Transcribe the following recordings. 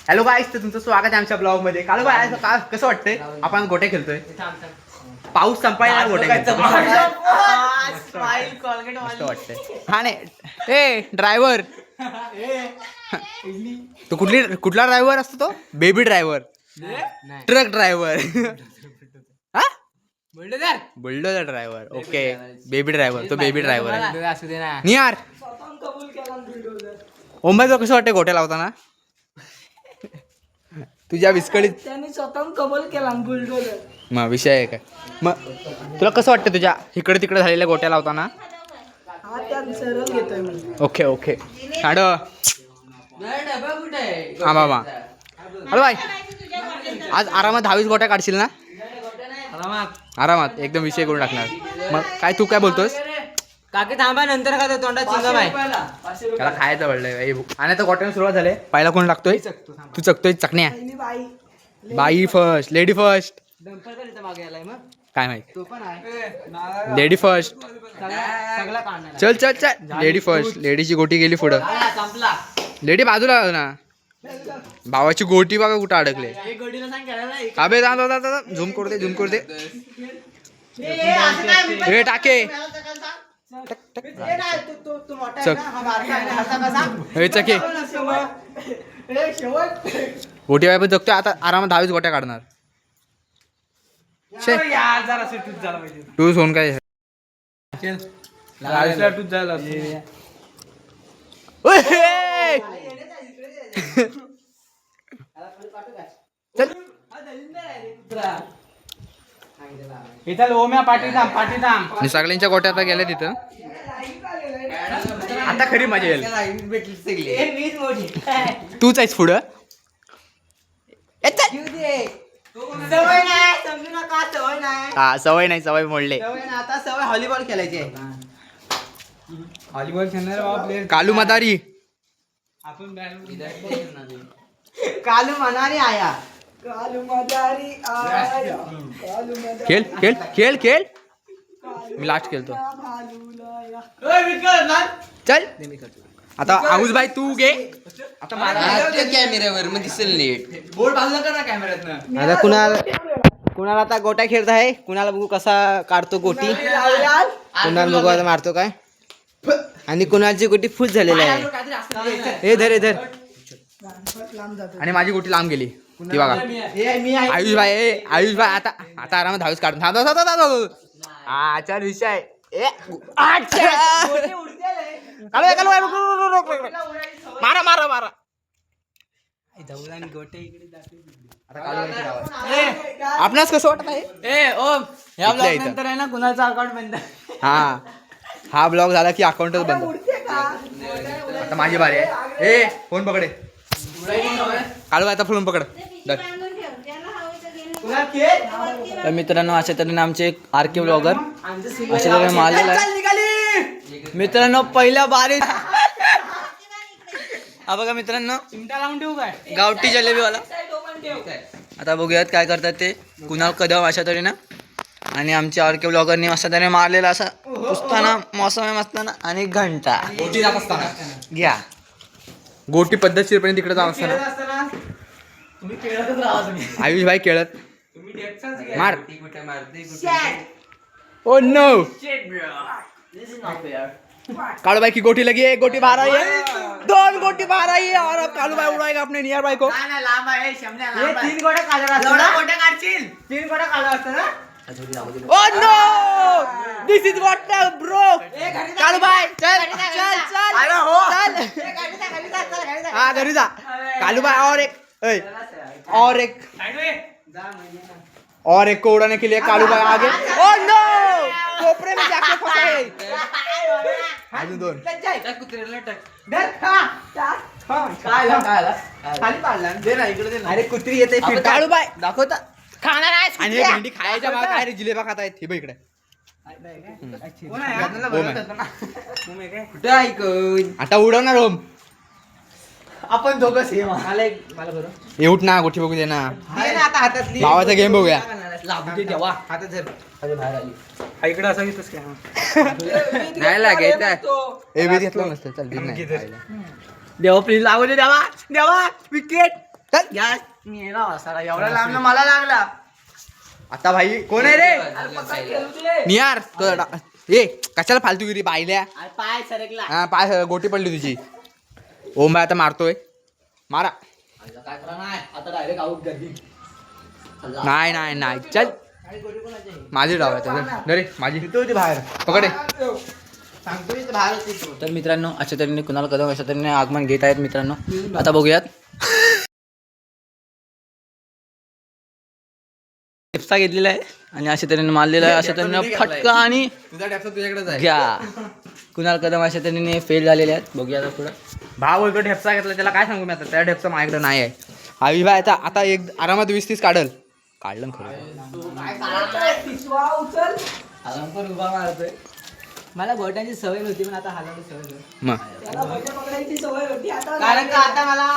Hello गाईस, तर तुमचं स्वागत आहे आमच्या ब्लॉग मध्ये. काल बाय कसं वाटतंय? आपण गोटे खेळतोय. पाऊस संपायला गोटे खेळतोय. मस्त वाटतंय. हा नाही ए ड्रायव्हर, तो कुठला ड्रायव्हर असतो? तो baby driver, truck driver, bulldozer driver. Okay, baby driver, तो बेबी ड्रायव्हर आहे. नियार ओंबाई, तो कसं वाटतं गोट्या लावताना? तुझ्या विस्कळीत त्यांनी स्वतः कबूल केला बुलडोझर. मग विषय आहे काय? मग तुला कसं वाटतं तुझ्या इकडे तिकडे झालेल्या गोट्या लावताना? हा त्यात सरळ घेतोय मी. ओके ओके साड हा बाबा. हॅलो बाय, आज आरामात 10-20 गोट्या काढशील ना? आरामात एकदम विषय करून टाकणार. मग काय तू काय बोलतोस? काकी थांबा, नंतर का तोंडात चिंगम आहे. त्याला खायचं पडलंय. आणि आता गोट्याने सुरुवात झाली. पहिला कोण लागतोय? तू चकतोय. चकण्या पहिली बाई. बाई फर्स्ट, लेडी फर्स्ट. डंपर तर इथं मागे आलाय मग. काय माहिती, तो पण आहे. Lady first. सगळा काढणार. चल चल चल, लेडी फर्स्ट. लेडीची गोटी गेली पुढं. संपला. लेडी बाजूला ना. भावाची गोटी बघा कुठं अडकले. एक गोडीला सांग खेळायला. अबे झूम करू दे, झूम करू दे. हे टाके हे चके गोटी बाय पण जगतोय. आता आरामात 10-20 गोट्या काढणार. तू सोन काय सगळ्यांच्या गोट्या आता गेल्या तिथं. आता खरी मजा येईल. तूच आहेस पुढं. सवय नाही, समजू नका, सवय नाही. हा सवय नाही, सवय मोडले. सवय नाही, आता सवय व्हॉलीबॉल खेळायची आहे. व्हॉलीबॉल खेळणार कालू मदारी. कालू मनारी आया. कालू मदारी आया, कालू मदारी खेळ खेळ खेळ खेळ. मी लास्ट खेळतो. भालूला. चल आता आऊस भाई तू घे. आता कॅमेऱ्यावर मग दिसेल नीट. बोर्ड बाजूला कर ना कॅमेऱ्यातनं. आता कुणाला आता गोट्या खेळत आहे. कुणाला बघू कसा काढतो गोटी. कुणाला बघू आता मारतो काय. आणि कुणाची गोटी फुट झालेली आहे. हे धर हे धर. आणि माझी गोटी लांब गेली ती बघा. आयुष भाई, आयुष भाई आता आता आरामात 10 काढून थांब. हा चल विषय. मारा मारा मारा. आपणास कसं वाटत आहे? या ब्लॉग नंतर आहे ना कुणाचं अकाउंट बंद. हा ब्लॉग झाला की अकाउंटच बंद. उडते का? आता माझी बारी आहे. ए फोन पकडे. कालू आता फोन पकड. तर मित्रांनो, अशा तऱ्हेने आमचे आरके ब्लॉगर अशा तऱ्हेने मारलेला आहे. मित्रांनो पहिल्या बारीत हा बघा मित्रांनो, गावठी जलेबीवाला. आता बघूयात काय करतात ते. कुणाल कदम अशा तऱ्हेनं. आणि आमच्या आरके ब्लॉगरनी अशा तऱ्हेने मारलेला असा पुसताना मोसम असताना. आणि घंटा गोटी जात असताना घ्या. गोटी पद्धतशीरपणे तिकडे जात असताना आयुष भाई खेळत मार. ओ नो, कालू भाई की गोटी लगी. एक गोटी बाहर आई है, 2 गोटी बाहर आई है. और अब कालू भाई उड़ाएगा अपने नियर भाई को. 3 गोट्या काढशील. 3 गोट्या काढला असतं ना. Oh no, this is what bro. Kalu भाई चल चल चल चल. हा घरी जा. कालू भाई और एक को उड़ाने के लिए कालू भाई आगे. ओ नो, कोपरे में जाके फंसा है. अजून 2. अरे कुत्री येते. कालू भाई दाखवता खाणार आहे. आणि हे भेंडी खायच्या भाग काय रे, जिलेबा खात आहेत. हे बघ इकडे. कुठं ऐकून आता उडवणार होम. आपण दोघं सेम. मला बरं ये उठ ना, गोठी बघू दे ना. आता हातातली भावाचा गेम बघूया. लागू दे देवा. हातात धर. बाहेर आली इकडे असं घेतोस काय? नाही लागेल. ए बी घेतलं नसतं. चल देवा प्लीज लागू दे देवा. देवा विकेट. चल मी येणार वासाला एवढा लांब मला लागला. आता भाई कोण आहे रे नियार ए कशाला फालतूगिरी बायल्या पाय सरकला. हा पाय गोटी पडली तुझी. ओम भाई आता मारतोय मारा. काय करा नाही आता डायरेक्ट आउट गर्दी. नाही नाही नाही चल माझी डाव आहे रे माझी होती बाहेर पकडे. तर मित्रांनो अशा तऱ्हेने कुणाल कदम अशा तऱ्हेने आगमन घेत आहेत मित्रांनो. आता बघूयात टिप्सा घेतलेला आहे आणि अशा तऱ्हेने मारलेला आहे. अशा तऱ्हेने फटका आणि तुझा डॅप्स तुझ्याकडेच आहे. घ्या. कुणाल कदम अशा तऱ्हेने फेल झालेले आहेत. बघूया आता पुढं. भाव बोलतो ढेपसा घेतला त्याला काय सांगू मी आता त्या ढेपसा माझ्याकडे नाही आहे. आवी भाई आता आता एक आरामात 20-30 काढल. काढलं ना खरं. पिशवा उचल. उभा मारतोय. मला बोटांची सवय नव्हती पण आता हालायची सवय झाली. मग त्याला भजे पकडायची सवय होती आता. कारण का आता मला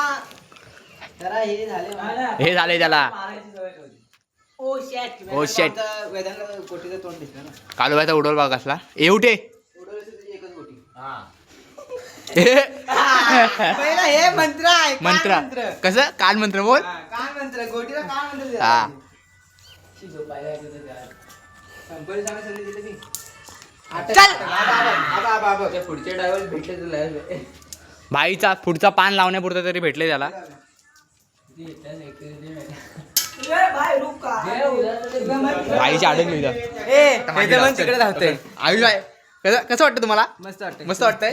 जरा हे झाले हे झालंय त्याला. मारायची सवय नव्हती. ओ शेट वेदांना कोटीचं तोंड दिसलं ना. कालूबाईचा उडवल बघ कसला ए उठे उडवली तुझी एकच गोटी. पहिला हे मंत्र आहे. काय मंत्र कसं काल मंत्र बोल. काय मंत्र गोटीला काय मंत्र हा झोपायला यायचं होतं त्यात. कंपनी सांगा संधी दिली ती. चल पुढचे ड्रायव्हर भेटले तुला. भाईचा पुढचा पान लावण्यापुरता तरी भेटले त्याला. भाई रुक का. भाईची अडकली तिकडे धावतोय. आयुष भाई कसं वाटतं तुम्हाला. मस्त वाटतं. मस्त वाटतंय.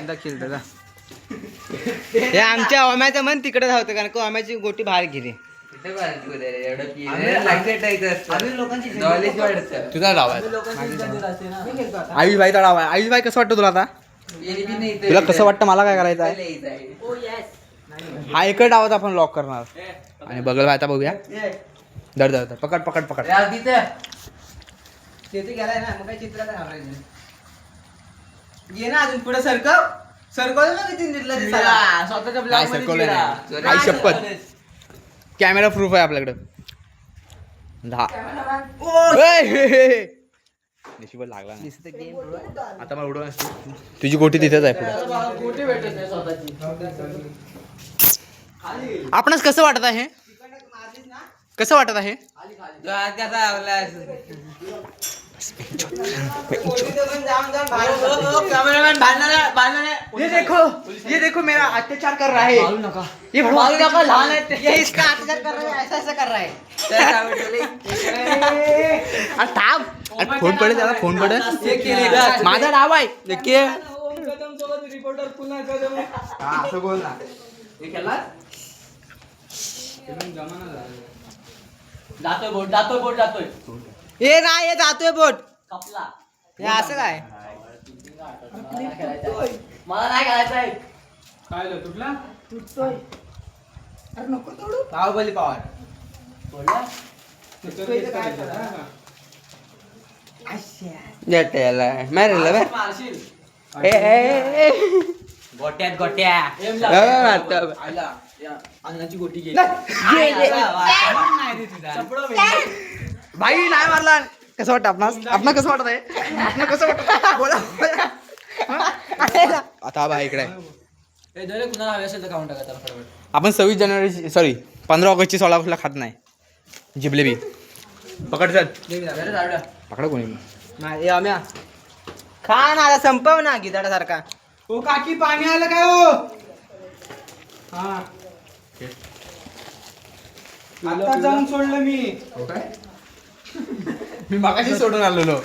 हे आमच्या ओम्याचं मन तिकडे धावतं कारण की ओम्याची गोटी बाहेर गेली. तुझा डाव आहे आयुष भाईचा डाव आहे. आयुष भाई कसं वाटतं तुला आता. तुला कसं वाटतं मला काय करायचं आहे. हा एकच डावात आपण लॉक करणार आणि बगल भाई आता बघूया. दर दर दर. पकड पकड पकड. तिथे गेलाय ना मग काय चित्रात घाबरायचं. घे ना अजून पुढे सरकवलं ना किती नीटला दिसायला. स्वतःच्या नाही सरकवलं नाही. आई शपथ कॅमेरा प्रूफ आहे आपल्याकडे. 10 नशिबात लागला नाही. आता मला उडवून असते. तुझी गोटी तिथेच आहे पुढे. गोटी भेटत नाही स्वतःची. आपणच कसं वाटत आहे. कसं वाटत आहे. ये देखो मेरा अत्याचार कर रहा है. ये लहान आहे. ये इसका अत्याचार कर रहा है. ऐसा ऐसा कर रहा है. अरे थांब. अरे फोन पडेल त्याला फोन पडेल. माझा नाव आहे ओम कदम सोबत रिपोर्टर पुन्हा कदम. असं बोल ना. जातोय बोट. हे नाही हे जातोय बोट. कपला. हे असं काय. मला नाही करायचं आहे. तुटतोय. अरे नको तोडू. बाहुबली पॉवर. मारशील. गोट्या. अन्नाची गोटी गेली. भाई नाही मारला. कसं वाटतं आपण कसं वाटत आहे. आपण कसं वाटत बोला. आता भाई इकडे कुणाला हवे असेल तर खाऊन टाका त्याला फटाफट. आपण 26 जानेवारी सॉरी 15 ऑगस्टची 16 ऑगस्टला खात नाही जिबलेबी. पकड चल. पकडा कोणी. आम्या खा ना संपव ना गिदाडा सारखा. ओ काकी पाणी आलं काय हो. आता जाऊन सोडलं मी. हो काय मी मागाशी सोडून आलेलो.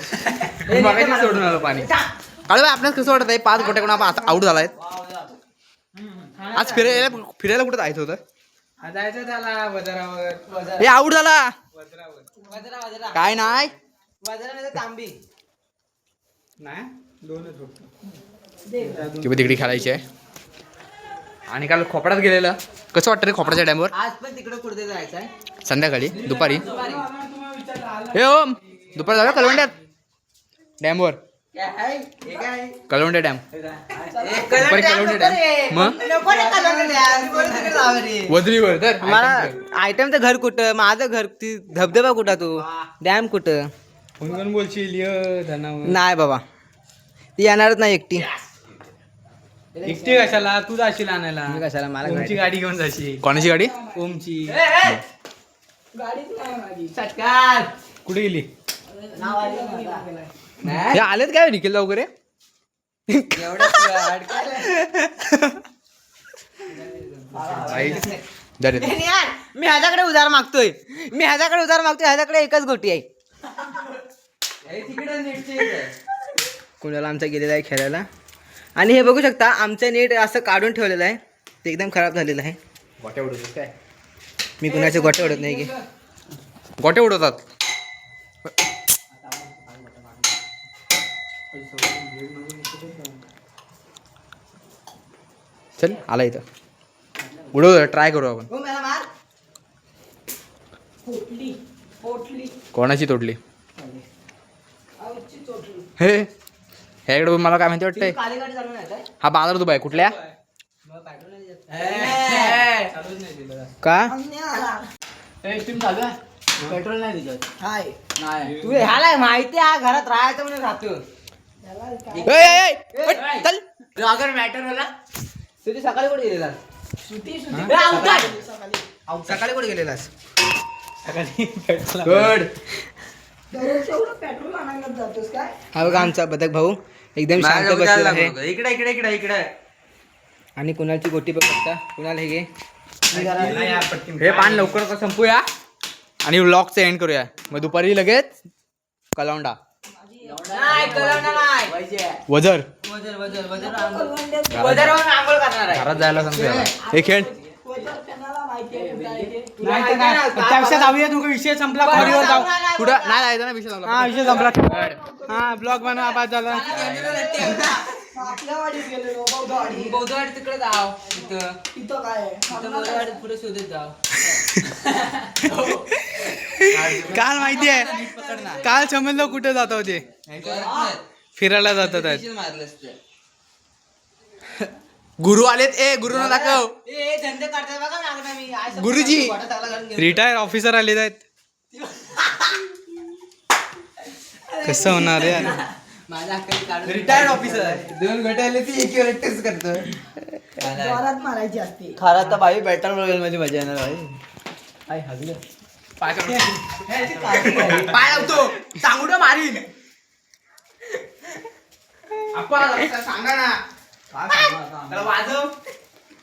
मी मागाशी सोडून आलो पाणी. काळू भाई आपल्याला कसं वाटत आहे. 5 गोट्याकडून आपण आउट झालाय. आज फिरायला कुठं जायचं होतं. जायचं त्याला वजरावर. हे आउट झाला. वजरा काय नाही वजरा तांबी नाही. किंवा तिकडे खेळायची आहे. आणि काल खोपड्यात गेलेलं कसं वाटतं रे खोपड्याच्या डॅमवर. आज पण तिकडे कुठे जायचं आहे. संध्याकाळी दुपारी. हे ओम दुपारी जाऊया कलवंड्यात डॅमवर. कलवंडे डॅम. वदरीवर तर मला आयटम तर घर कुठं. माझं घर ती धबधबा कुठं. तू डॅम कुठं. कोण बोलशील. नाही बाबा ती येणारच नाही एकटी. एकटी कशाला तू जाशील आणायला मी कशाला मला ओमची गाडी घेऊन जाशील कोणाची गाडी ओमची चटकार कुठे गेली हे आलेत काय निखिल वगैरे दर येतो. मी ह्याच्याकडे उधार मागतोय ह्याच्याकडे एकच गोटी आहे कुणाला आमचा गेलेला आहे खेळायला आणि हे बघू शकता आमचं नेट असं काढून ठेवलेलं आहे ते एकदम खराब झालेलं आहे गोट्या उडवतात काय मी कुणाचे गोटे उडत नाही की गोट्या उडवतात चल आला इथं उडव ट्राय करू आपण कोणाची तोडली हे ह्याकडे मला काय माहिती वाटतंय हा बाजार दुबई कुठल्या का पेट्रोल नाही दिलं तू ह्याला माहिती आहे घरात राहायचं म्हणून राहतो चल अगर मॅटर होला तुझी सकाळी कुठे गेलेला सकाळी कुठे गेलेलास गुड हा बघा आमचा बदक भाऊ एकदम शांत बसलेला आहे इकडे इकडे इकडे इकडे आणि कुणालची गोटी बघ बघता कुणाल हे घे हे पान लवकर का संपूया आणि व्लॉगचं एंड करूया मग दुपारी लगेच कलावंडा वजर आंघोळ करणार आहे घरात जायला सांगतो याला. हे खेळ त्यापेक्षा जाऊया तू विषय संपला खोलीवर जाऊ कुठं नाही जायचं ना विषय संपला. हा विषय संपला हा ब्लॉग बनवा आवाज झाला बौद्धवाडी तिकडे जाव पुढे शोधत जाव काल माहिती आहे काल समजलं कुठे जात होते फिरायला जातात आहेत. गुरु आलेत गुरुना दाखव धंदे करतात बघा मागणं मी गुरुजी रिटायर ऑफिसर आलेत आहेत कसं होणार यार माझ्या अक्कल काढून रिटायर्ड ऑफिसर 2 घंटे आले ती एक टेस्ट करतो मारायची असते खरा तर भाई बॅटल रॉयल मध्ये मजा येणार भाई पाय लावतो सांगू मारीन आपण सांगा ना वाजव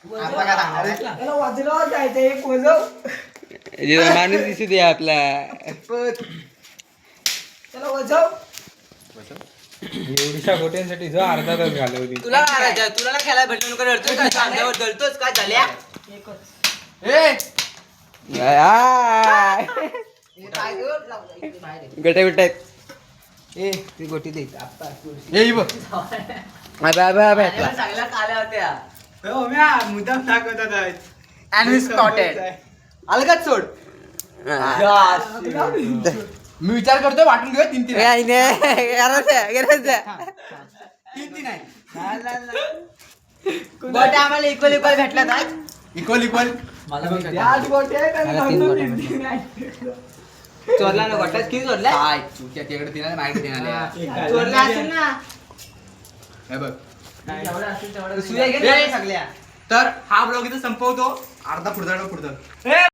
त्याला वाजलं जायचं एक वजव माणूस दिसू दे आपला त्याला वजव एवढ्या गोट्यांसाठी जो अर्धा तास घालवली तुला मारायचं तुला ना खेळायला भेटलं नको रडतोय काय कांद्यावर दळतोच काय झाल्या गटे बिट आहेत ए ती गोटी दे चांगल्या काल्या होत्या मुद्दाम दाखवतात आणि स्पॉटेड अलगच सोड मी विचार करतोय वाटून घेऊया 3-3 गोट्या आम्हाला इक्वल इक्वल भेटला इक्वल इक्वल आठ गोटे आहेत आणि म्हणून तीन आहेत. चोरला ना गोट्यात किती चोरल्या काय चुक्या तिकडे 3 माझ्याकडे 3 आले चोरला असेल ना हे बघ सुया घे सगळ्या तर हा ब्लॉग इथं संपवतो अर्धा पुढचा